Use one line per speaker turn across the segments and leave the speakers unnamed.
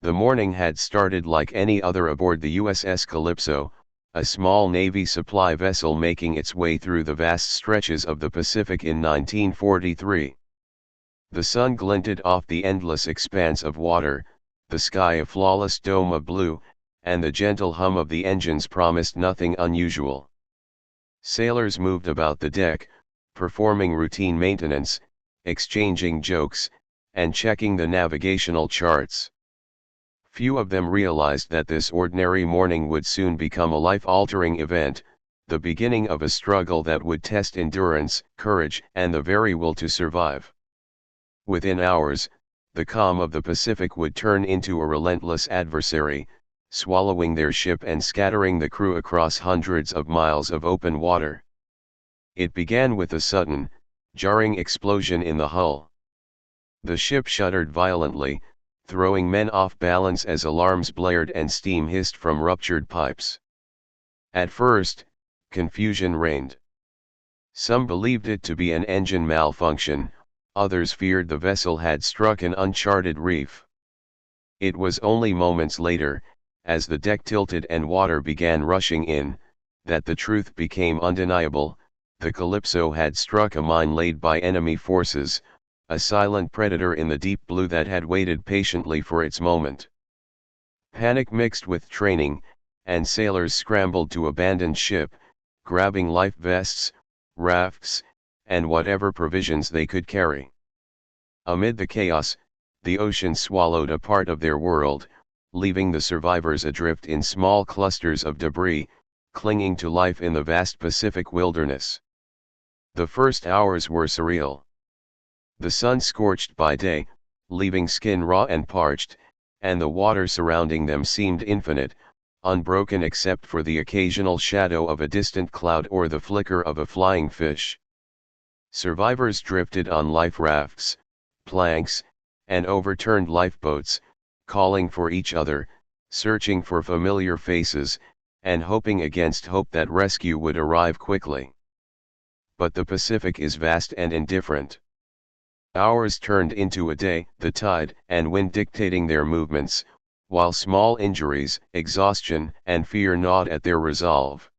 The morning had started like any other aboard the USS Calypso, a small Navy supply vessel making its way through the vast stretches of the Pacific in 1943. The sun glinted off the endless expanse of water, the sky a flawless dome of blue, and the gentle hum of the engines promised nothing unusual. Sailors moved about the deck, performing routine maintenance, exchanging jokes, and checking the navigational charts. Few of them realized that this ordinary morning would soon become a life-altering event, the beginning of a struggle that would test endurance, courage, and the very will to survive. Within hours, the calm of the Pacific would turn into a relentless adversary, swallowing their ship and scattering the crew across hundreds of miles of open water. It began with a sudden, jarring explosion in the hull. The ship shuddered violently, throwing men off balance as alarms blared and steam hissed from ruptured pipes. At first, confusion reigned. Some believed it to be an engine malfunction, others feared the vessel had struck an uncharted reef. It was only moments later, as the deck tilted and water began rushing in, that the truth became undeniable: the Calypso had struck a mine laid by enemy forces, a silent predator in the deep blue that had waited patiently for its moment. Panic mixed with training, and sailors scrambled to abandon ship, grabbing life vests, rafts, and whatever provisions they could carry. Amid the chaos, the ocean swallowed a part of their world, leaving the survivors adrift in small clusters of debris, clinging to life in the vast Pacific wilderness. The first hours were surreal. The sun scorched by day, leaving skin raw and parched, and the water surrounding them seemed infinite, unbroken except for the occasional shadow of a distant cloud or the flicker of a flying fish. Survivors drifted on life rafts, planks, and overturned lifeboats, calling for each other, searching for familiar faces, and hoping against hope that rescue would arrive quickly. But the Pacific is vast and indifferent. Hours turned into a day, the tide and wind dictating their movements, while small injuries, exhaustion, and fear gnawed at their resolve.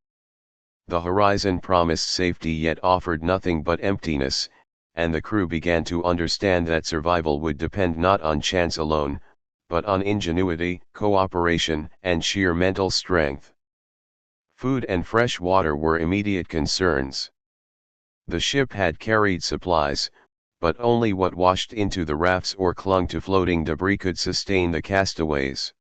The horizon promised safety yet offered nothing but emptiness, and the crew began to understand that survival would depend not on chance alone, but on ingenuity, cooperation, and sheer mental strength. Food and fresh water were immediate concerns. The ship had carried supplies, but only what washed into the rafts or clung to floating debris could sustain the castaways.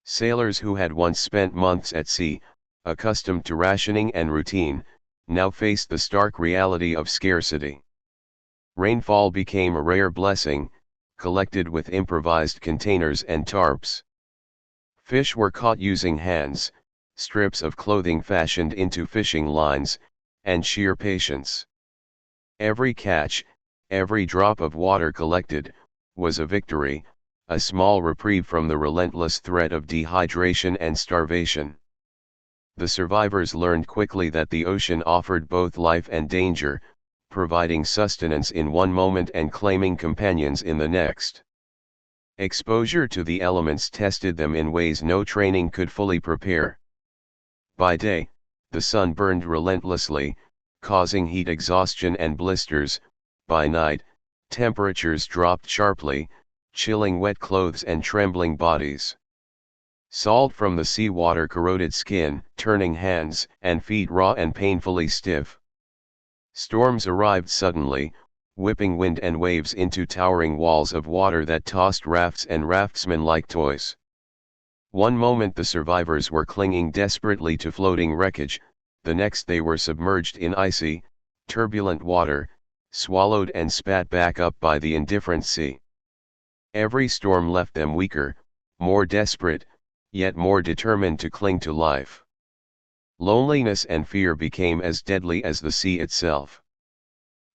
Sailors who had once spent months at sea, accustomed to rationing and routine, now faced the stark reality of scarcity. Rainfall became a rare blessing, collected with improvised containers and tarps. Fish were caught using hands, strips of clothing fashioned into fishing lines, and sheer patience. Every catch, every drop of water collected, was a victory, a small reprieve from the relentless threat of dehydration and starvation. The survivors learned quickly that the ocean offered both life and danger, providing sustenance in one moment and claiming companions in the next. Exposure to the elements tested them in ways no training could fully prepare. By day, the sun burned relentlessly, causing heat exhaustion and blisters. By night, temperatures dropped sharply, chilling wet clothes and trembling bodies. Salt from the seawater corroded skin, turning hands and feet raw and painfully stiff. Storms arrived suddenly, whipping wind and waves into towering walls of water that tossed rafts and raftsmen like toys. One moment the survivors were clinging desperately to floating wreckage, the next they were submerged in icy, turbulent water, swallowed and spat back up by the indifferent sea. Every storm left them weaker, more desperate, yet more determined to cling to life. Loneliness and fear became as deadly as the sea itself.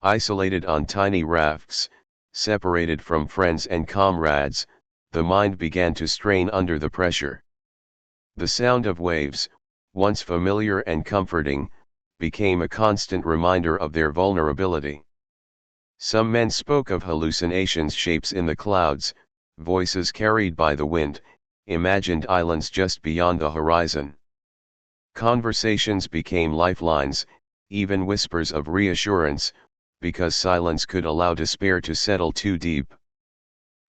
Isolated on tiny rafts, separated from friends and comrades, the mind began to strain under the pressure. The sound of waves, once familiar and comforting, became a constant reminder of their vulnerability. Some men spoke of hallucinations, shapes in the clouds, voices carried by the wind, imagined islands just beyond the horizon. Conversations became lifelines, even whispers of reassurance, because silence could allow despair to settle too deep.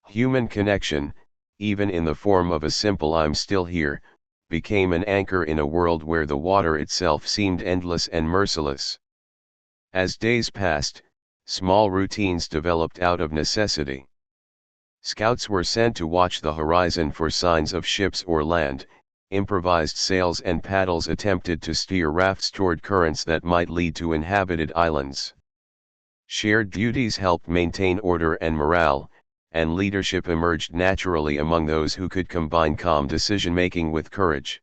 Human connection, even in the form of a simple "I'm still here," became an anchor in a world where the water itself seemed endless and merciless. As days passed, small routines developed out of necessity. Scouts were sent to watch the horizon for signs of ships or land. Improvised sails and paddles attempted to steer rafts toward currents that might lead to inhabited islands. Shared duties helped maintain order and morale, and leadership emerged naturally among those who could combine calm decision-making with courage.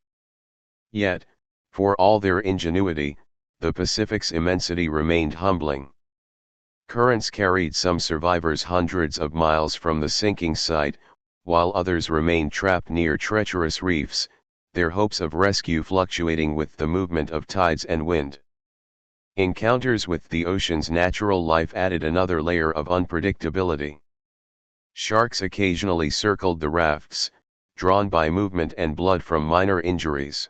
Yet, for all their ingenuity, the Pacific's immensity remained humbling. Currents carried some survivors hundreds of miles from the sinking site, while others remained trapped near treacherous reefs, their hopes of rescue fluctuating with the movement of tides and wind. Encounters with the ocean's natural life added another layer of unpredictability. Sharks occasionally circled the rafts, drawn by movement and blood from minor injuries.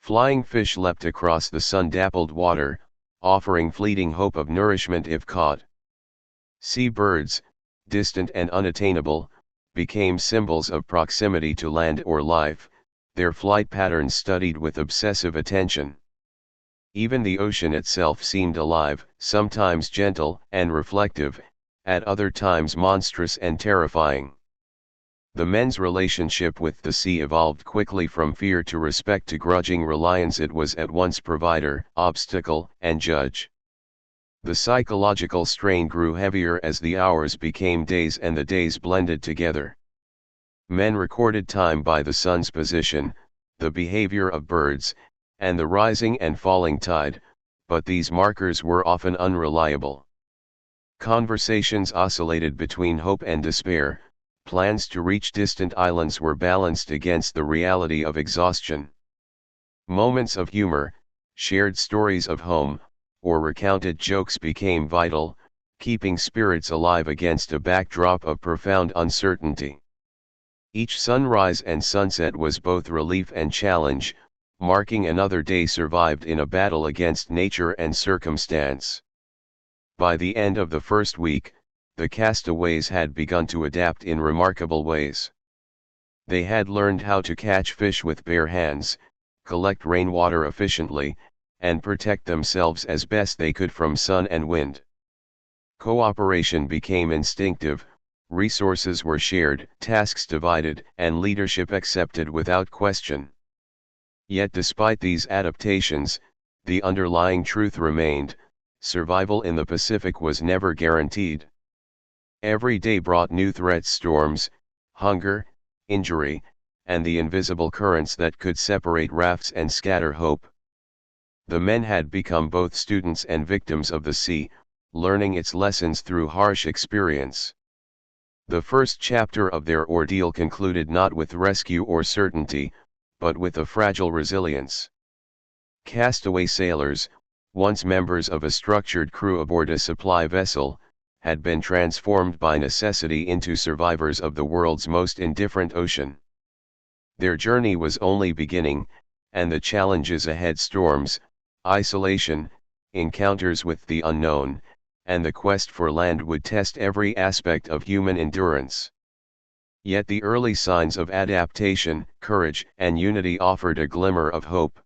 Flying fish leapt across the sun-dappled water, offering fleeting hope of nourishment if caught. Sea birds, distant and unattainable, became symbols of proximity to land or life, their flight patterns studied with obsessive attention. Even the ocean itself seemed alive, sometimes gentle and reflective, at other times monstrous and terrifying. The men's relationship with the sea evolved quickly from fear to respect to grudging reliance. It was at once provider, obstacle, and judge. The psychological strain grew heavier as the hours became days and the days blended together. Men recorded time by the sun's position, the behavior of birds, and the rising and falling tide, but these markers were often unreliable. Conversations oscillated between hope and despair. Plans to reach distant islands were balanced against the reality of exhaustion. Moments of humor, shared stories of home, or recounted jokes became vital, keeping spirits alive against a backdrop of profound uncertainty. Each sunrise and sunset was both relief and challenge, marking another day survived in a battle against nature and circumstance. By the end of the first week, the castaways had begun to adapt in remarkable ways. They had learned how to catch fish with bare hands, collect rainwater efficiently, and protect themselves as best they could from sun and wind. Cooperation became instinctive, resources were shared, tasks divided, and leadership accepted without question. Yet despite these adaptations, the underlying truth remained: survival in the Pacific was never guaranteed. Every day brought new threats: storms, hunger, injury, and the invisible currents that could separate rafts and scatter hope. The men had become both students and victims of the sea, learning its lessons through harsh experience. The first chapter of their ordeal concluded not with rescue or certainty, but with a fragile resilience. Castaway sailors, once members of a structured crew aboard a supply vessel, had been transformed by necessity into survivors of the world's most indifferent ocean. Their journey was only beginning, and the challenges ahead: storms, isolation, encounters with the unknown, and the quest for land would test every aspect of human endurance. Yet the early signs of adaptation, courage, and unity offered a glimmer of hope.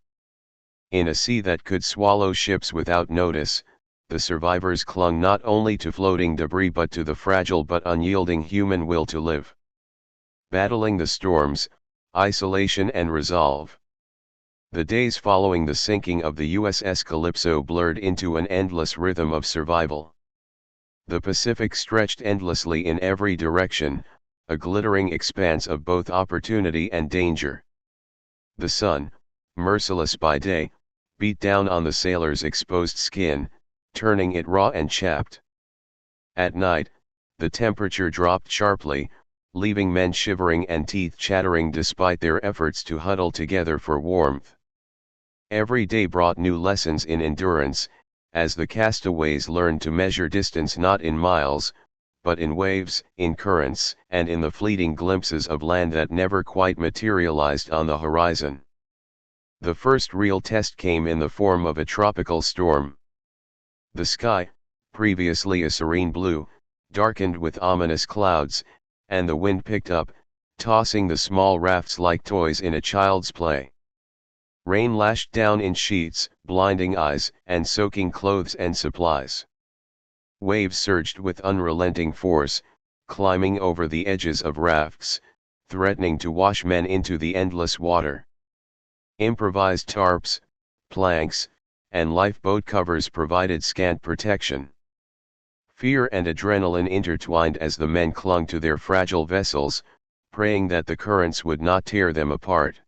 In a sea that could swallow ships without notice, the survivors clung not only to floating debris but to the fragile but unyielding human will to live. Battling the storms, isolation, and resolve. The days following the sinking of the USS Calypso blurred into an endless rhythm of survival. The Pacific stretched endlessly in every direction, a glittering expanse of both opportunity and danger. The sun, merciless by day, beat down on the sailors' exposed skin, turning it raw and chapped. At night, the temperature dropped sharply, leaving men shivering and teeth chattering despite their efforts to huddle together for warmth. Every day brought new lessons in endurance, as the castaways learned to measure distance not in miles, but in waves, in currents, and in the fleeting glimpses of land that never quite materialized on the horizon. The first real test came in the form of a tropical storm. The sky, previously a serene blue, darkened with ominous clouds, and the wind picked up, tossing the small rafts like toys in a child's play. Rain lashed down in sheets, blinding eyes, and soaking clothes and supplies. Waves surged with unrelenting force, climbing over the edges of rafts, threatening to wash men into the endless water. Improvised tarps, planks, and lifeboat covers provided scant protection. Fear and adrenaline intertwined as the men clung to their fragile vessels, praying that the currents would not tear them apart.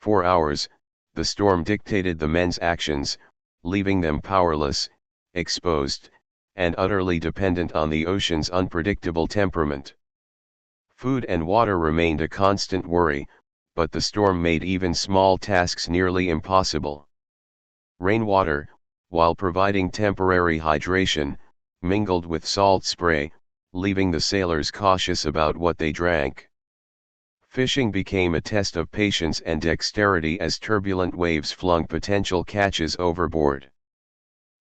For hours, the storm dictated the men's actions, leaving them powerless, exposed, and utterly dependent on the ocean's unpredictable temperament. Food and water remained a constant worry, but the storm made even small tasks nearly impossible. Rainwater, while providing temporary hydration, mingled with salt spray, leaving the sailors cautious about what they drank. Fishing became a test of patience and dexterity as turbulent waves flung potential catches overboard.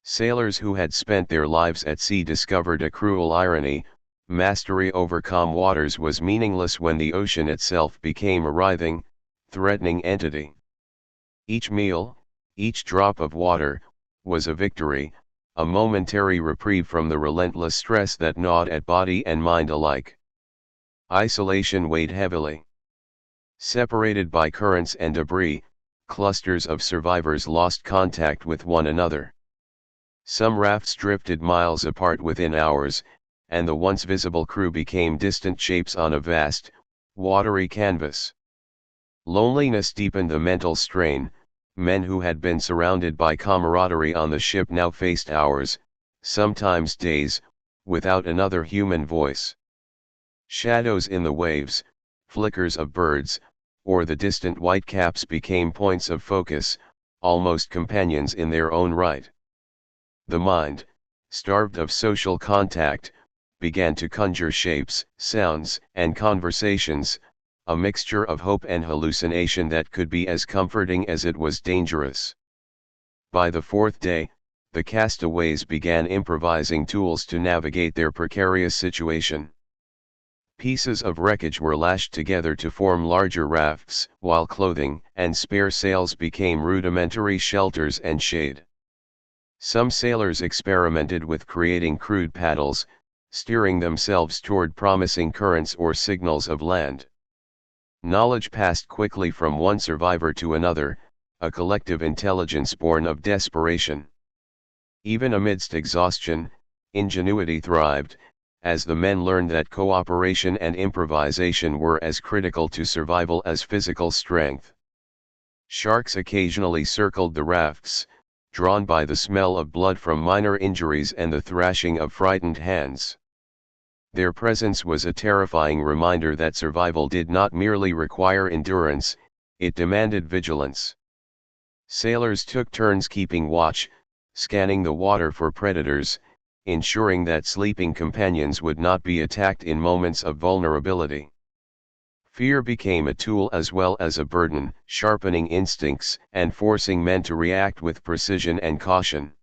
Sailors who had spent their lives at sea discovered a cruel irony: mastery over calm waters was meaningless when the ocean itself became a writhing, threatening entity. Each meal, each drop of water, was a victory, a momentary reprieve from the relentless stress that gnawed at body and mind alike. Isolation weighed heavily. Separated by currents and debris, clusters of survivors lost contact with one another. Some rafts drifted miles apart within hours, and the once visible crew became distant shapes on a vast, watery canvas. Loneliness deepened the mental strain. Men who had been surrounded by camaraderie on the ship now faced hours, sometimes days, without another human voice. Shadows in the waves, flickers of birds, or the distant whitecaps became points of focus, almost companions in their own right. The mind, starved of social contact, began to conjure shapes, sounds, and conversations, a mixture of hope and hallucination that could be as comforting as it was dangerous. By the fourth day, the castaways began improvising tools to navigate their precarious situation. Pieces of wreckage were lashed together to form larger rafts, while clothing and spare sails became rudimentary shelters and shade. Some sailors experimented with creating crude paddles, steering themselves toward promising currents or signals of land. Knowledge passed quickly from one survivor to another, a collective intelligence born of desperation. Even amidst exhaustion, ingenuity thrived, as the men learned that cooperation and improvisation were as critical to survival as physical strength. Sharks occasionally circled the rafts, drawn by the smell of blood from minor injuries and the thrashing of frightened hands. Their presence was a terrifying reminder that survival did not merely require endurance, it demanded vigilance. Sailors took turns keeping watch, scanning the water for predators, ensuring that sleeping companions would not be attacked in moments of vulnerability. Fear became a tool as well as a burden, sharpening instincts and forcing men to react with precision and caution.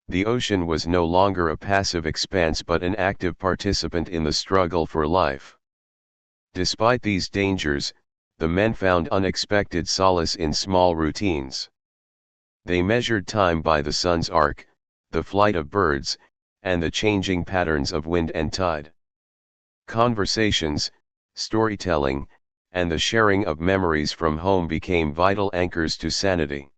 The ocean was no longer a passive expanse but an active participant in the struggle for life. Despite these dangers, the men found unexpected solace in small routines. They measured time by the sun's arc, the flight of birds, and the changing patterns of wind and tide. Conversations, storytelling, and the sharing of memories from home became vital anchors to sanity.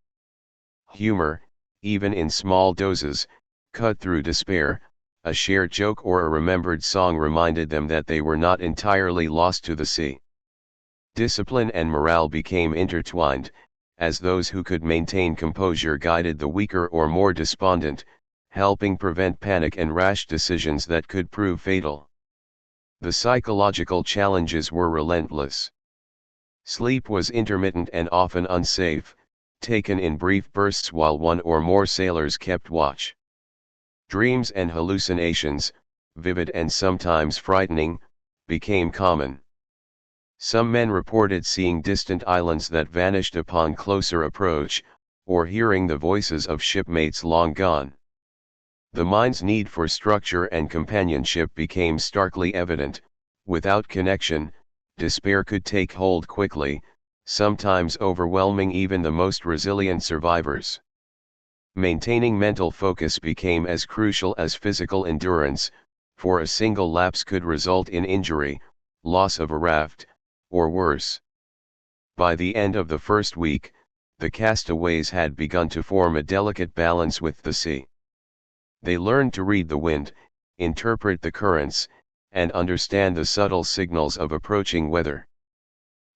Humor, even in small doses, cut through despair. A shared joke or a remembered song reminded them that they were not entirely lost to the sea. Discipline and morale became intertwined, as those who could maintain composure guided the weaker or more despondent, helping prevent panic and rash decisions that could prove fatal. The psychological challenges were relentless. Sleep was intermittent and often unsafe, taken in brief bursts while one or more sailors kept watch. Dreams and hallucinations, vivid and sometimes frightening, became common. Some men reported seeing distant islands that vanished upon closer approach, or hearing the voices of shipmates long gone. The mind's need for structure and companionship became starkly evident. Without connection, despair could take hold quickly, sometimes overwhelming even the most resilient survivors. Maintaining mental focus became as crucial as physical endurance, for a single lapse could result in injury, loss of a raft, or worse. By the end of the first week, the castaways had begun to form a delicate balance with the sea. They learned to read the wind, interpret the currents, and understand the subtle signals of approaching weather.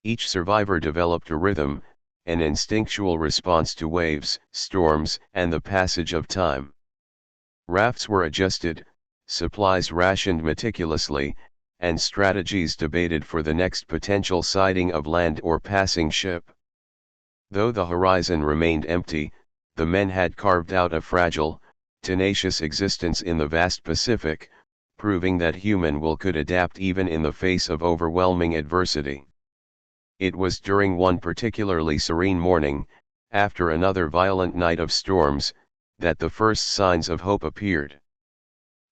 Each survivor developed a rhythm, an instinctual response to waves, storms, and the passage of time. Rafts were adjusted, supplies rationed meticulously, and strategies debated for the next potential sighting of land or passing ship. Though the horizon remained empty, the men had carved out a fragile, tenacious existence in the vast Pacific, proving that human will could adapt even in the face of overwhelming adversity. It was during one particularly serene morning, after another violent night of storms, that the first signs of hope appeared.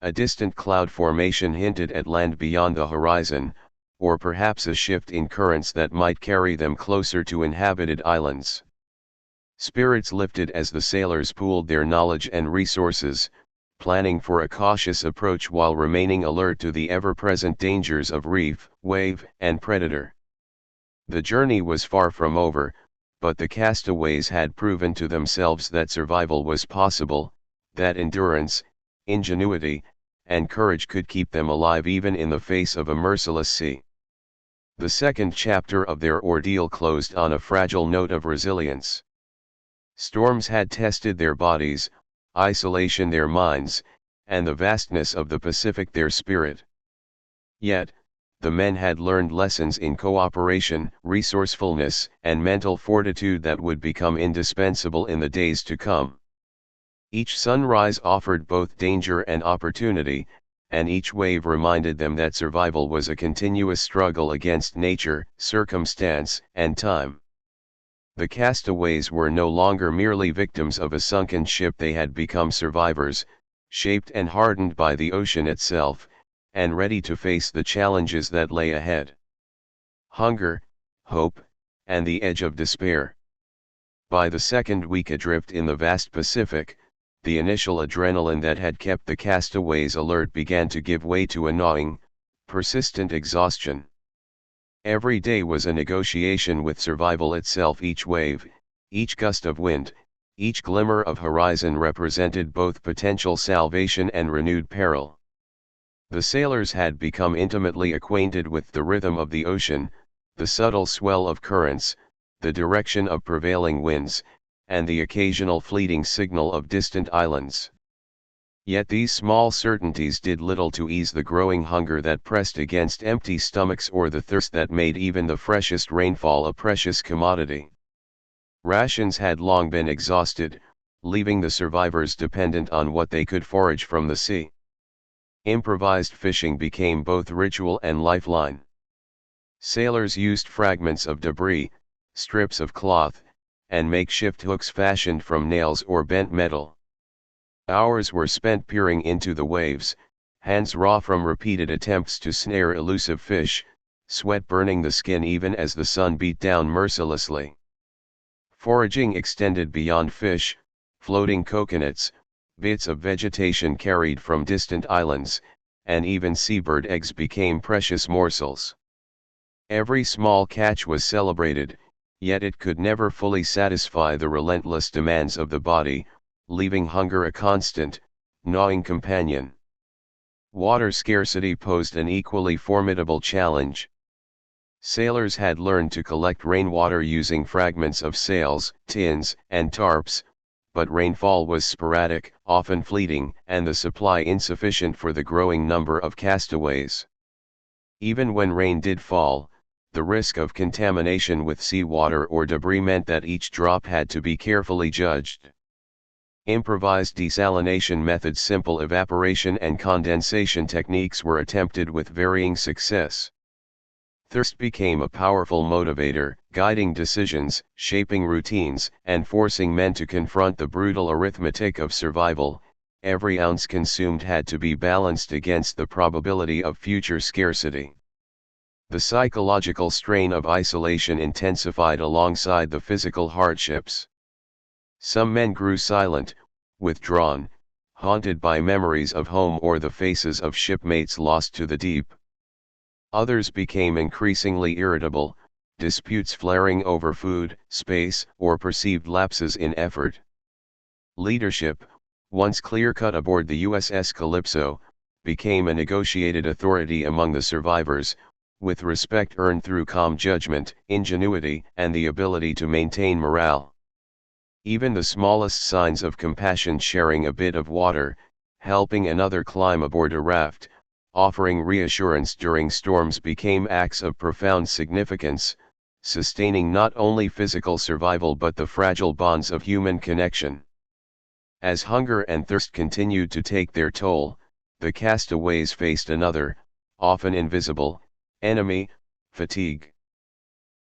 A distant cloud formation hinted at land beyond the horizon, or perhaps a shift in currents that might carry them closer to inhabited islands. Spirits lifted as the sailors pooled their knowledge and resources, planning for a cautious approach while remaining alert to the ever-present dangers of reef, wave, and predator. The journey was far from over, but the castaways had proven to themselves that survival was possible, that endurance, ingenuity, and courage could keep them alive even in the face of a merciless sea. The second chapter of their ordeal closed on a fragile note of resilience. Storms had tested their bodies, isolation their minds, and the vastness of the Pacific their spirit. Yet, the men had learned lessons in cooperation, resourcefulness, and mental fortitude that would become indispensable in the days to come. Each sunrise offered both danger and opportunity, and each wave reminded them that survival was a continuous struggle against nature, circumstance, and time. The castaways were no longer merely victims of a sunken ship. They had become survivors, shaped and hardened by the ocean itself, and ready to face the challenges that lay ahead. Hunger, hope, and the edge of despair. By the second week adrift in the vast Pacific, the initial adrenaline that had kept the castaways alert began to give way to a gnawing, persistent exhaustion. Every day was a negotiation with survival itself. Each wave, each gust of wind, each glimmer of horizon represented both potential salvation and renewed peril. The sailors had become intimately acquainted with the rhythm of the ocean, the subtle swell of currents, the direction of prevailing winds, and the occasional fleeting signal of distant islands. Yet these small certainties did little to ease the growing hunger that pressed against empty stomachs or the thirst that made even the freshest rainfall a precious commodity. Rations had long been exhausted, leaving the survivors dependent on what they could forage from the sea. Improvised fishing became both ritual and lifeline. Sailors used fragments of debris, strips of cloth, and makeshift hooks fashioned from nails or bent metal. Hours were spent peering into the waves, hands raw from repeated attempts to snare elusive fish, sweat burning the skin even as the sun beat down mercilessly. Foraging extended beyond fish, floating coconuts, bits of vegetation carried from distant islands, and even seabird eggs became precious morsels. Every small catch was celebrated, yet it could never fully satisfy the relentless demands of the body, leaving hunger a constant, gnawing companion. Water scarcity posed an equally formidable challenge. Sailors had learned to collect rainwater using fragments of sails, tins, and tarps, but rainfall was sporadic, often fleeting, and the supply insufficient for the growing number of castaways. Even when rain did fall, the risk of contamination with seawater or debris meant that each drop had to be carefully judged. Improvised desalination methods, simple evaporation and condensation techniques were attempted with varying success. Thirst became a powerful motivator, guiding decisions, shaping routines, and forcing men to confront the brutal arithmetic of survival. Every ounce consumed had to be balanced against the probability of future scarcity. The psychological strain of isolation intensified alongside the physical hardships. Some men grew silent, withdrawn, haunted by memories of home or the faces of shipmates lost to the deep. Others became increasingly irritable, disputes flaring over food, space, or perceived lapses in effort. Leadership, once clear-cut aboard the USS Calypso, became a negotiated authority among the survivors, with respect earned through calm judgment, ingenuity, and the ability to maintain morale. Even the smallest signs of compassion, sharing a bit of water, helping another climb aboard a raft, offering reassurance during storms, became acts of profound significance, sustaining not only physical survival but the fragile bonds of human connection. As hunger and thirst continued to take their toll, the castaways faced another, often invisible, enemy: fatigue.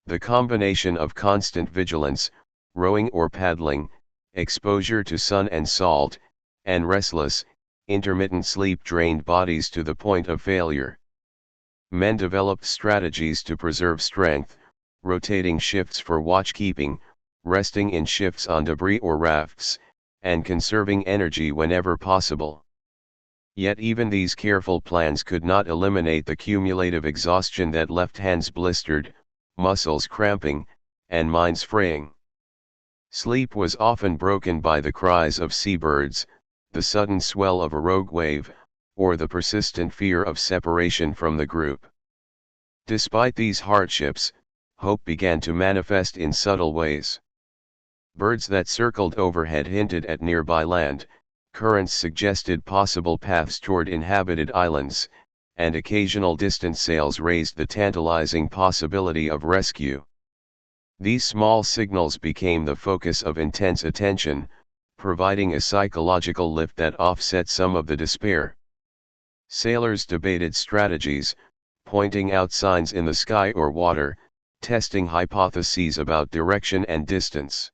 The combination of constant vigilance, rowing or paddling, exposure to sun and salt, and restless, intermittent sleep drained bodies to the point of failure. Men developed strategies to preserve strength, rotating shifts for watchkeeping, resting in shifts on debris or rafts, and conserving energy whenever possible. Yet even these careful plans could not eliminate the cumulative exhaustion that left hands blistered, muscles cramping, and minds fraying. Sleep was often broken by the cries of seabirds, the sudden swell of a rogue wave, or the persistent fear of separation from the group. Despite these hardships, hope began to manifest in subtle ways. Birds that circled overhead hinted at nearby land, currents suggested possible paths toward inhabited islands, and occasional distant sails raised the tantalizing possibility of rescue. These small signals became the focus of intense attention, providing a psychological lift that offset some of the despair. Sailors debated strategies, pointing out signs in the sky or water, testing hypotheses about direction and distance.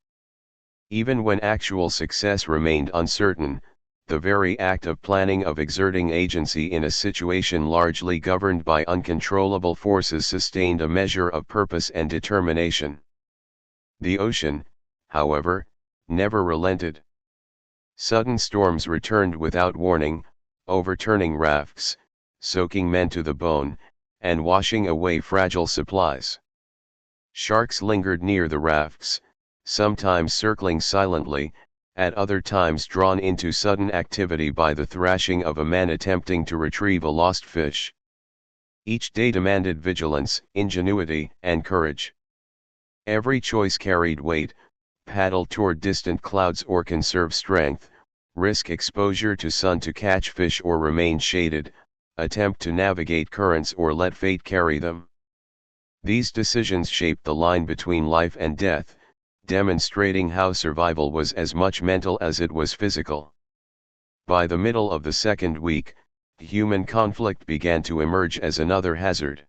Even when actual success remained uncertain, the very act of planning, of exerting agency in a situation largely governed by uncontrollable forces, sustained a measure of purpose and determination. The ocean, however, never relented. Sudden storms returned without warning, overturning rafts, soaking men to the bone, and washing away fragile supplies. Sharks lingered near the rafts, sometimes circling silently, at other times drawn into sudden activity by the thrashing of a man attempting to retrieve a lost fish. Each day demanded vigilance, ingenuity, and courage. Every choice carried weight: paddle toward distant clouds or conserve strength, risk exposure to sun to catch fish or remain shaded, attempt to navigate currents or let fate carry them. These decisions shaped the line between life and death, demonstrating how survival was as much mental as it was physical. By the middle of the second week, human conflict began to emerge as another hazard.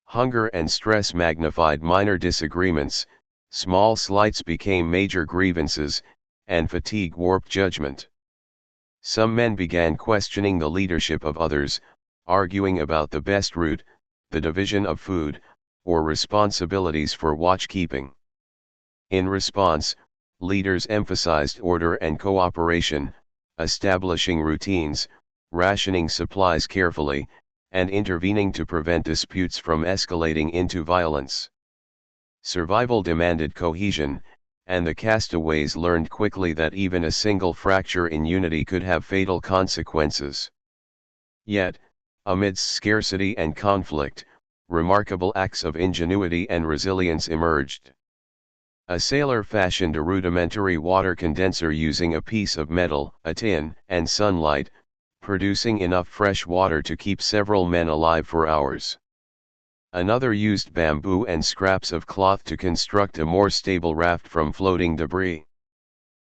Hunger and stress magnified minor disagreements, small slights became major grievances, and fatigue warped judgment. Some men began questioning the leadership of others, arguing about the best route, the division of food, or responsibilities for watchkeeping. In response, leaders emphasized order and cooperation, establishing routines, rationing supplies carefully, and intervening to prevent disputes from escalating into violence. Survival demanded cohesion, and the castaways learned quickly that even a single fracture in unity could have fatal consequences. Yet, amidst scarcity and conflict, remarkable acts of ingenuity and resilience emerged. A sailor fashioned a rudimentary water condenser using a piece of metal, a tin, and sunlight, producing enough fresh water to keep several men alive for hours. Another used bamboo and scraps of cloth to construct a more stable raft from floating debris.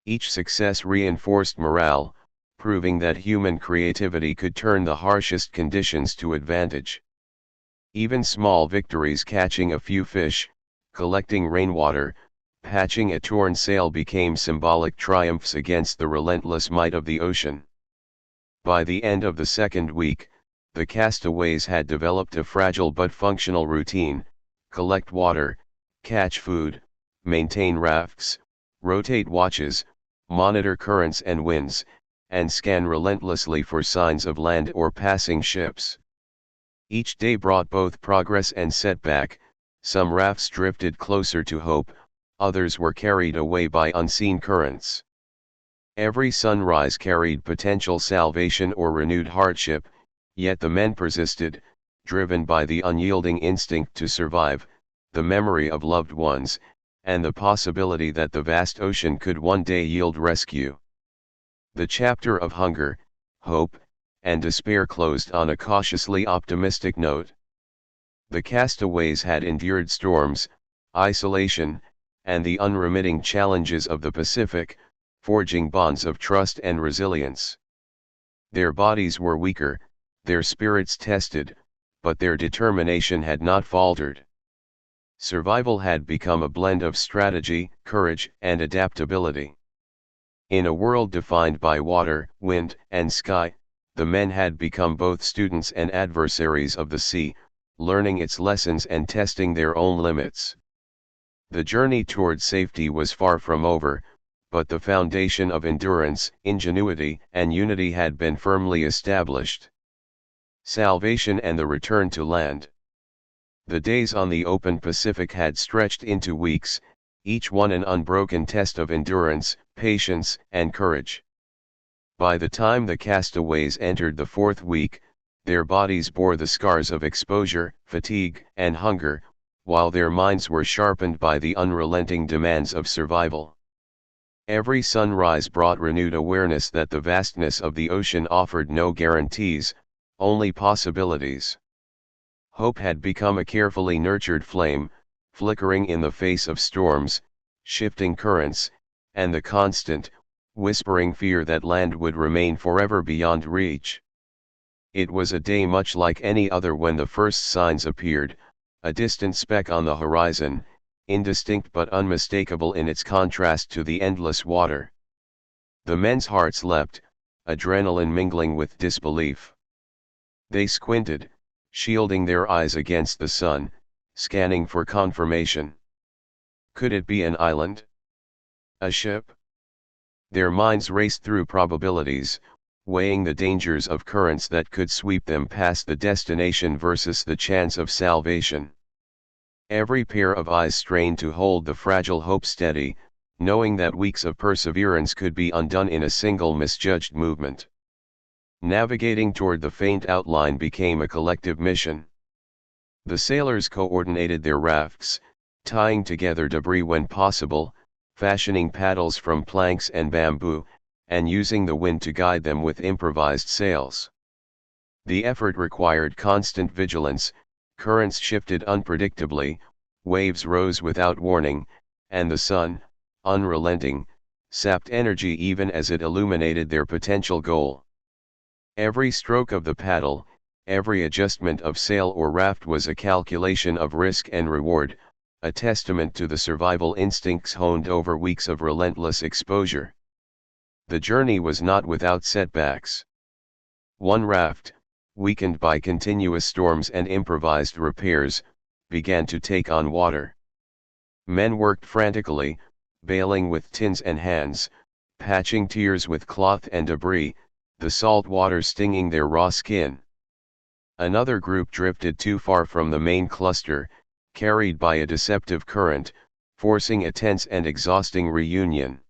Each success reinforced morale, proving that human creativity could turn the harshest conditions to advantage. Even small victories, catching a few fish, collecting rainwater, patching a torn sail, became symbolic triumphs against the relentless might of the ocean. By the end of the second week, the castaways had developed a fragile but functional routine: collect water, catch food, maintain rafts, rotate watches, monitor currents and winds, and scan relentlessly for signs of land or passing ships. Each day brought both progress and setback. Some rafts drifted closer to hope, others were carried away by unseen currents. Every sunrise carried potential salvation or renewed hardship, yet the men persisted, driven by the unyielding instinct to survive, the memory of loved ones, and the possibility that the vast ocean could one day yield rescue. The chapter of hunger, hope, and despair closed on a cautiously optimistic note. The castaways had endured storms, isolation, and the unremitting challenges of the Pacific, forging bonds of trust and resilience. Their bodies were weaker, their spirits tested, but their determination had not faltered. Survival had become a blend of strategy, courage, and adaptability. In a world defined by water, wind, and sky, the men had become both students and adversaries of the sea, learning its lessons and testing their own limits. The journey toward safety was far from over, but the foundation of endurance, ingenuity, and unity had been firmly established. Salvation and the return to land. The days on the open Pacific had stretched into weeks, each one an unbroken test of endurance, patience, and courage. By the time the castaways entered the fourth week, their bodies bore the scars of exposure, fatigue, and hunger, while their minds were sharpened by the unrelenting demands of survival. Every sunrise brought renewed awareness that the vastness of the ocean offered no guarantees, only possibilities. Hope had become a carefully nurtured flame, flickering in the face of storms, shifting currents, and the constant, whispering fear that land would remain forever beyond reach. It was a day much like any other when the first signs appeared, a distant speck on the horizon, indistinct but unmistakable in its contrast to the endless water. The men's hearts leapt, adrenaline mingling with disbelief. They squinted, shielding their eyes against the sun, scanning for confirmation. Could it be an island? A ship? Their minds raced through probabilities, weighing the dangers of currents that could sweep them past the destination versus the chance of salvation. Every pair of eyes strained to hold the fragile hope steady, knowing that weeks of perseverance could be undone in a single misjudged movement. Navigating toward the faint outline became a collective mission. The sailors coordinated their rafts, tying together debris when possible, fashioning paddles from planks and bamboo, and using the wind to guide them with improvised sails. The effort required constant vigilance, currents shifted unpredictably, waves rose without warning, and the sun, unrelenting, sapped energy even as it illuminated their potential goal. Every stroke of the paddle, every adjustment of sail or raft was a calculation of risk and reward, a testament to the survival instincts honed over weeks of relentless exposure. The journey was not without setbacks. One raft, weakened by continuous storms and improvised repairs, began to take on water. Men worked frantically, bailing with tins and hands, patching tears with cloth and debris, the salt water stinging their raw skin. Another group drifted too far from the main cluster, carried by a deceptive current, forcing a tense and exhausting reunion.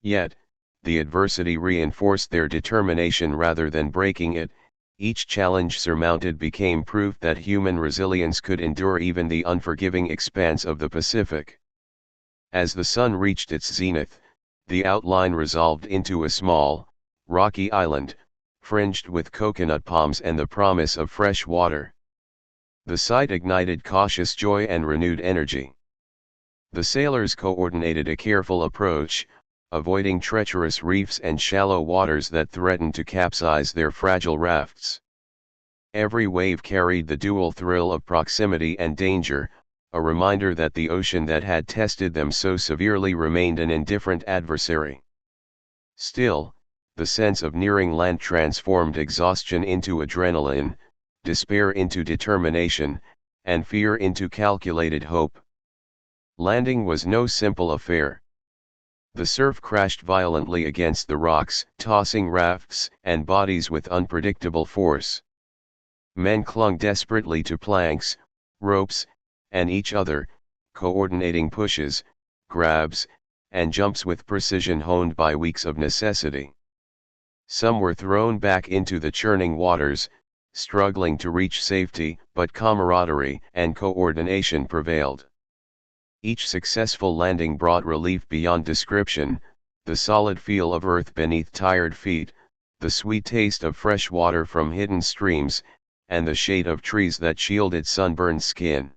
Yet, the adversity reinforced their determination rather than breaking it. Each challenge surmounted became proof that human resilience could endure even the unforgiving expanse of the Pacific. As the sun reached its zenith, the outline resolved into a small, rocky island, fringed with coconut palms and the promise of fresh water. The sight ignited cautious joy and renewed energy. The sailors coordinated a careful approach, avoiding treacherous reefs and shallow waters that threatened to capsize their fragile rafts. Every wave carried the dual thrill of proximity and danger, a reminder that the ocean that had tested them so severely remained an indifferent adversary. Still, the sense of nearing land transformed exhaustion into adrenaline, despair into determination, and fear into calculated hope. Landing was no simple affair. The surf crashed violently against the rocks, tossing rafts and bodies with unpredictable force. Men clung desperately to planks, ropes, and each other, coordinating pushes, grabs, and jumps with precision honed by weeks of necessity. Some were thrown back into the churning waters, struggling to reach safety, but camaraderie and coordination prevailed. Each successful landing brought relief beyond description, the solid feel of earth beneath tired feet, the sweet taste of fresh water from hidden streams, and the shade of trees that shielded sunburned skin.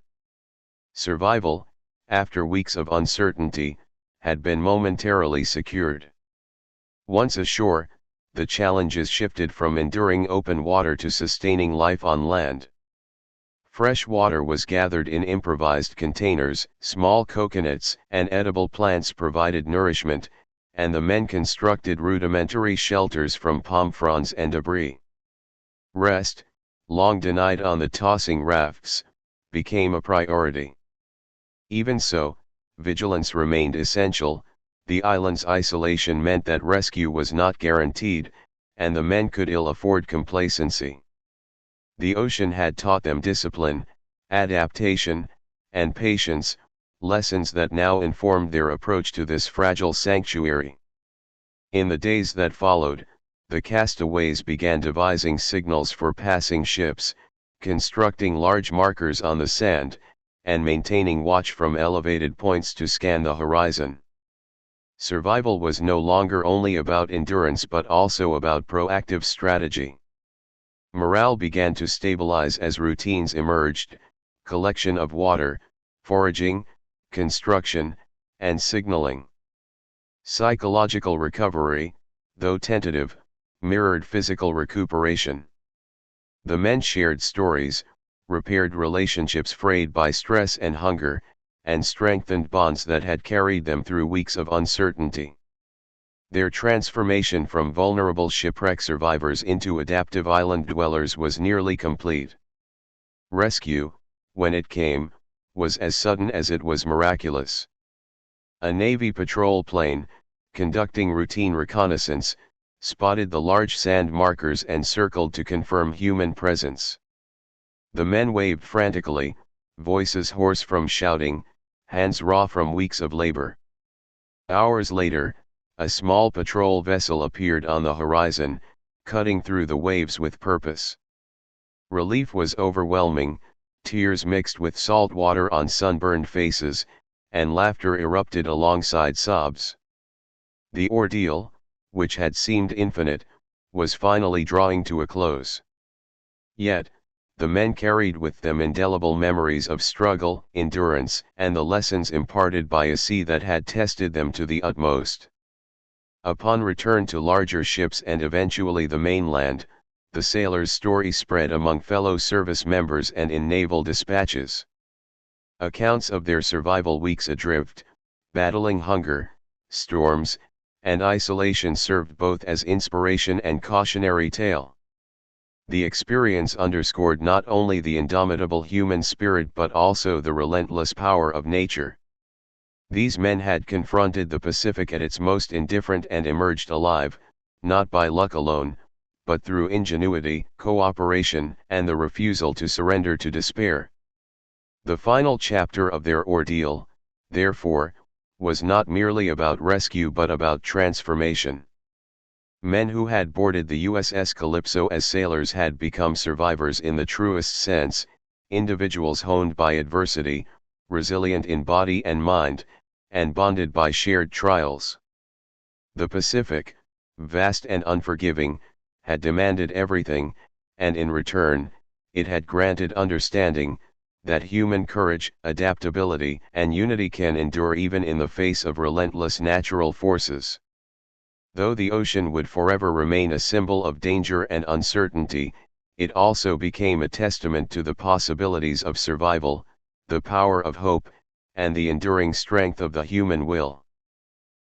Survival, after weeks of uncertainty, had been momentarily secured. Once ashore, the challenges shifted from enduring open water to sustaining life on land. Fresh water was gathered in improvised containers, small coconuts and edible plants provided nourishment, and the men constructed rudimentary shelters from palm fronds and debris. Rest, long denied on the tossing rafts, became a priority. Even so, vigilance remained essential. The island's isolation meant that rescue was not guaranteed, and the men could ill afford complacency. The ocean had taught them discipline, adaptation, and patience, lessons that now informed their approach to this fragile sanctuary. In the days that followed, the castaways began devising signals for passing ships, constructing large markers on the sand, and maintaining watch from elevated points to scan the horizon. Survival was no longer only about endurance but also about proactive strategy. Morale began to stabilize as routines emerged: collection of water, foraging, construction, and signaling. Psychological recovery, though tentative, mirrored physical recuperation. The men shared stories, repaired relationships frayed by stress and hunger, and strengthened bonds that had carried them through weeks of uncertainty. Their transformation from vulnerable shipwreck survivors into adaptive island dwellers was nearly complete. Rescue, when it came, was as sudden as it was miraculous. A Navy patrol plane, conducting routine reconnaissance, spotted the large sand markers and circled to confirm human presence. The men waved frantically, voices hoarse from shouting, hands raw from weeks of labor. Hours later, a small patrol vessel appeared on the horizon, cutting through the waves with purpose. Relief was overwhelming, tears mixed with salt water on sunburned faces, and laughter erupted alongside sobs. The ordeal, which had seemed infinite, was finally drawing to a close. Yet, the men carried with them indelible memories of struggle, endurance, and the lessons imparted by a sea that had tested them to the utmost. Upon return to larger ships and eventually the mainland, the sailors' story spread among fellow service members and in naval dispatches. Accounts of their survival weeks adrift, battling hunger, storms, and isolation served both as inspiration and cautionary tale. The experience underscored not only the indomitable human spirit but also the relentless power of nature. These men had confronted the Pacific at its most indifferent and emerged alive, not by luck alone, but through ingenuity, cooperation, and the refusal to surrender to despair. The final chapter of their ordeal, therefore, was not merely about rescue but about transformation. Men who had boarded the USS Calypso as sailors had become survivors in the truest sense, individuals honed by adversity, resilient in body and mind, and bonded by shared trials. The Pacific, vast and unforgiving, had demanded everything, and in return, it had granted understanding, that human courage, adaptability, and unity can endure even in the face of relentless natural forces. Though the ocean would forever remain a symbol of danger and uncertainty, it also became a testament to the possibilities of survival, the power of hope, and the enduring strength of the human will.